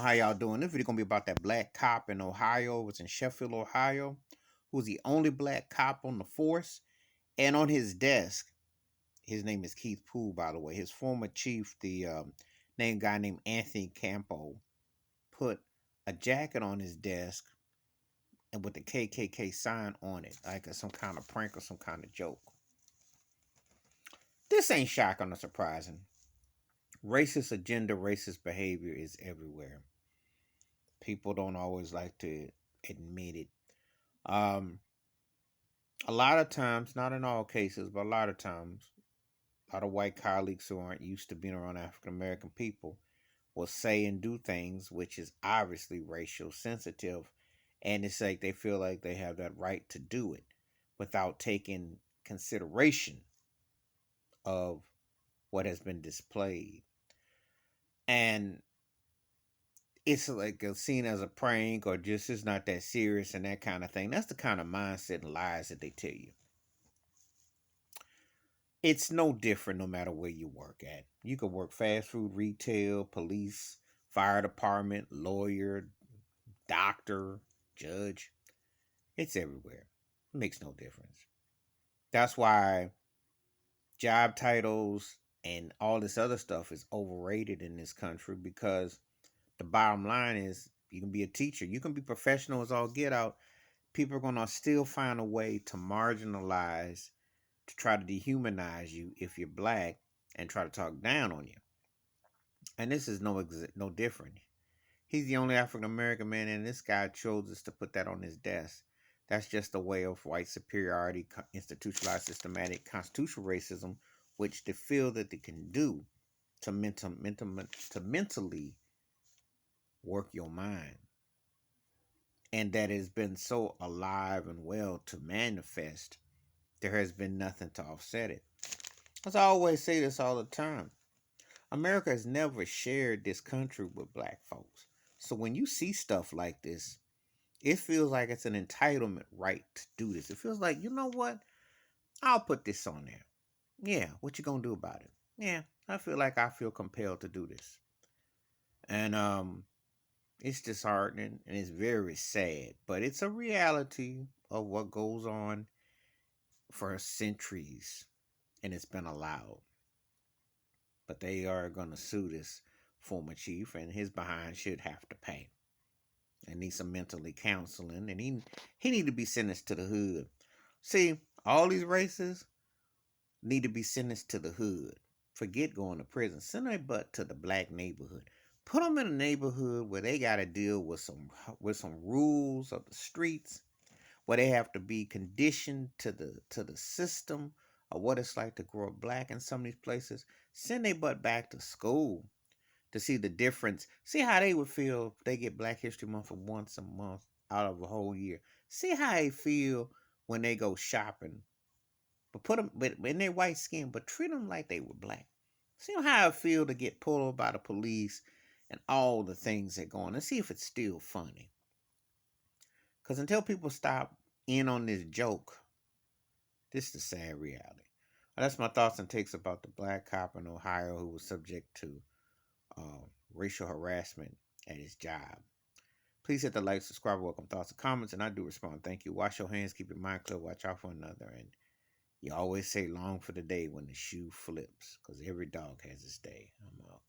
how y'all doing? This video gonna be about that black cop in Ohio. It was in Sheffield, Ohio, who's the only black cop on the force. And on his desk, his name is Keith Poole, by the way. His former chief, the named guy named Anthony Campo, put a jacket on his desk and with the KKK sign on it, like some kind of prank or some kind of joke. This ain't shocking or surprising. Racist agenda, racist behavior is everywhere. People don't always like to admit it. Um, a lot of times, not in all cases, but a lot of times, a lot of white colleagues who aren't used to being around African American people will say and do things which is obviously racial sensitive, and it's like they feel like they have that right to do it without taking consideration of what has been displayed. And it's like seen as a prank or just it's not that serious and that kind of thing. That's the kind of mindset and lies that they tell you. It's no different no matter where you work at. You could work fast food, retail, police, fire department, lawyer, doctor, judge. It's everywhere. It makes no difference. That's why job titles and all this other stuff is overrated in this country because the bottom line is you can be a teacher, you can be professional as all get out. People are going to still find a way to marginalize, to try to dehumanize you if you're black and try to talk down on you. And this is no different. He's the only African American man, and this guy chose us to put that on his desk. That's just a way of white superiority, institutionalized, systematic, constitutional racism, which they feel that they can do to mentally work your mind. And that has been so alive and well to manifest, there has been nothing to offset it. As I always say this all the time, America has never shared this country with black folks. So when you see stuff like this, it feels like it's an entitlement right to do this. It feels like, you know what? I'll put this on there. Yeah, what you gonna do about it? Yeah, I feel compelled to do this. And it's disheartening and it's very sad, but it's a reality of what goes on for centuries and it's been allowed. But they are going to sue this former chief and his behind should have to pay. And need some mentally counseling and he need to be sentenced to the hood. See, all these races need to be sentenced to the hood. Forget going to prison. Send their butt to the black neighborhood. Put them in a neighborhood where they got to deal with some rules of the streets, where they have to be conditioned to the system of what it's like to grow up black in some of these places. Send their butt back to school to see the difference. See how they would feel if they get Black History Month for once a month out of a whole year. See how they feel when they go shopping. But put them in their white skin, but treat them like they were black. See how I feel to get pulled over by the police and all the things that go on, and see if it's still funny. Because until people stop in on this joke, this is the sad reality. That's my thoughts and takes about the black cop in Ohio who was subject to racial harassment at his job. Please hit the like, subscribe, welcome thoughts and comments, and I do respond. Thank you. Wash your hands, keep your mind clear, watch out for another, and you always say long for the day when the shoe flips, because every dog has its day. I'm out.